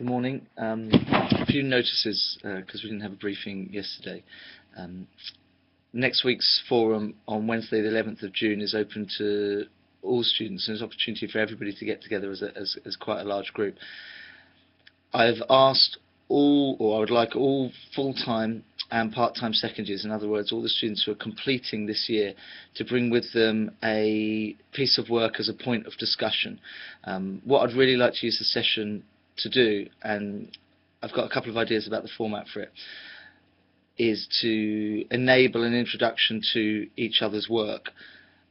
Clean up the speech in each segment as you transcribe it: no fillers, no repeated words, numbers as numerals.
Good morning. A few notices because we didn't have a briefing yesterday. Next week's forum on Wednesday the 11th of June is open to all students, and there's an opportunity for everybody to get together as quite a large group. I've asked all, or I would like all full-time and part-time second years, in other words all the students who are completing this year, to bring with them a piece of work as a point of discussion. What I'd really like to use the session to do, and I've got a couple of ideas about the format for it, is to enable an introduction to each other's work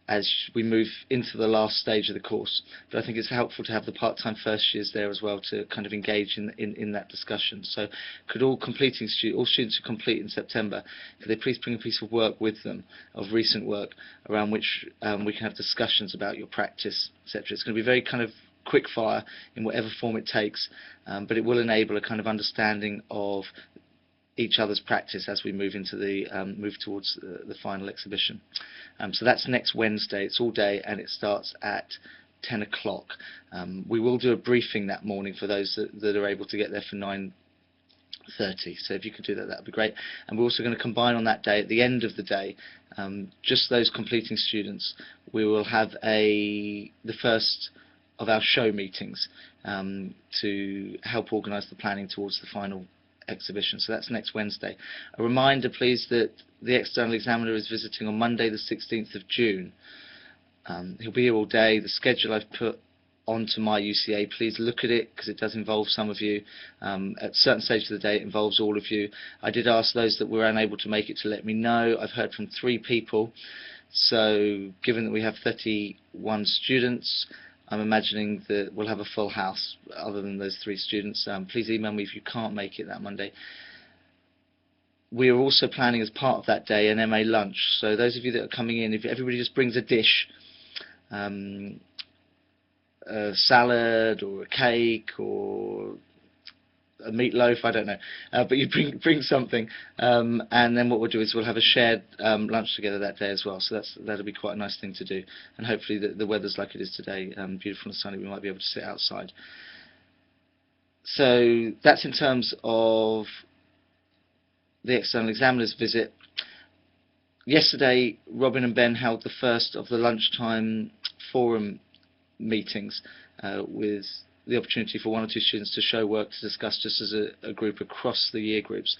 as we move into the last stage of the course. But I think it's helpful to have the part-time first years there as well to kind of engage in that discussion. So could all students who complete in September, could they please bring a piece of work with them, of recent work, around which we can have discussions about your practice, etc. It's going to be very kind of quick fire in whatever form it takes, but it will enable a kind of understanding of each other's practice as we move into the move towards the final exhibition. So that's next Wednesday. It's all day and it starts at 10 o'clock. We will do a briefing that morning for those that are able to get there for 9:30. So if you could do that, that would be great. And we're also going to combine on that day, at the end of the day, just those completing students, we will have the first of our show meetings to help organise the planning towards the final exhibition. So that's next Wednesday. A reminder please that the external examiner is visiting on Monday the 16th of June. He'll be here all day. The schedule I've put onto my UCA, please look at it because it does involve some of you. At certain stages of the day it involves all of you. I did ask those that were unable to make it to let me know. I've heard from 3 people, so given that we have 31 students, I'm imagining that we'll have a full house other than those 3 students. Please email me if you can't make it that Monday. We are also planning as part of that day an MA lunch. So those of you that are coming in, if everybody just brings a dish, a salad or a cake or a meatloaf, I don't know, but you bring something, and then what we'll do is we'll have a shared lunch together that day as well. So that'll be quite a nice thing to do, and hopefully the weather's like it is today, beautiful and sunny, we might be able to sit outside. So that's in terms of the external examiner's visit. Yesterday Robin and Ben held the first of the lunchtime forum meetings with the opportunity for 1 or 2 students to show work to discuss just as a group across the year groups.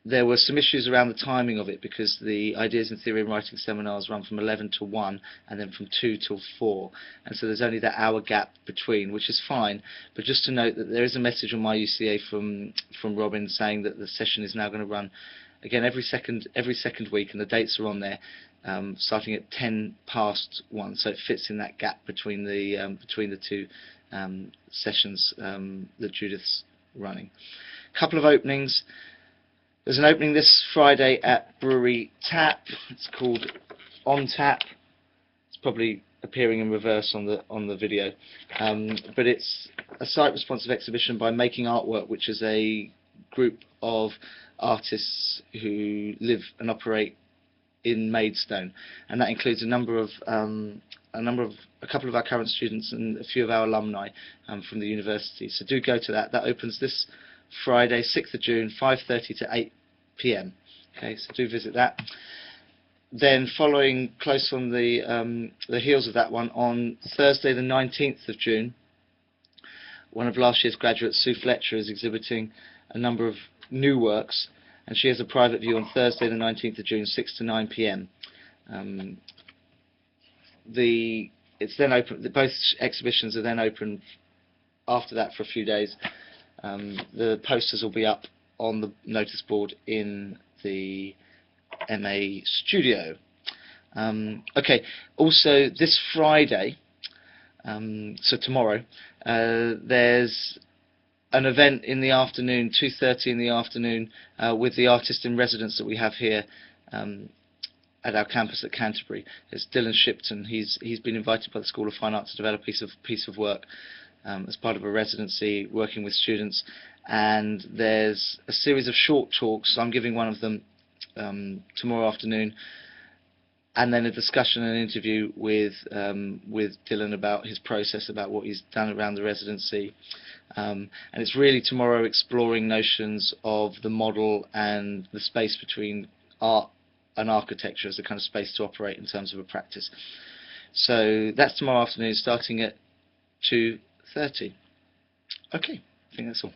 There were some issues around the timing of it because the Ideas in Theory and Writing seminars run from 11 to 1 and then from 2 till 4, and so there's only that hour gap between, which is fine, but just to note that there is a message on my UCA from Robin saying that the session is now going to run again every second week, and the dates are on there, starting at 1:10, so it fits in that gap between the 2 sessions that Judith's running. A couple of openings. There's an opening this Friday at Brewery Tap. It's called On Tap. It's probably appearing in reverse on the video, but it's a site responsive exhibition by Making Artwork, which is a group of artists who live and operate in Maidstone, and that includes a couple of our current students and a few of our alumni from the university. So do go to that. That opens this Friday, 6th of June, 5:30 to 8 PM. Okay, so do visit that. Then following close on the heels of that one, on Thursday the 19th of June, one of last year's graduates, Sue Fletcher, is exhibiting a number of new works, and she has a private view on Thursday the 19th of June, 6 to 9 PM. It's then open. Both exhibitions are then open after that for a few days. The posters will be up on the notice board in the MA studio. Okay. Also, this Friday, so tomorrow, there's an event in the afternoon, 2:30 in the afternoon, with the artist in residence that we have here at our campus at Canterbury. It's Dylan Shipton. He's been invited by the School of Fine Arts to develop a piece of work as part of a residency working with students, and there's a series of short talks. I'm giving one of them tomorrow afternoon and then a discussion and interview with Dylan about his process, about what he's done around the residency. And it's really tomorrow exploring notions of the model and the space between art and architecture as a kind of space to operate in terms of a practice. So that's tomorrow afternoon, starting at 2:30. Okay, I think that's all.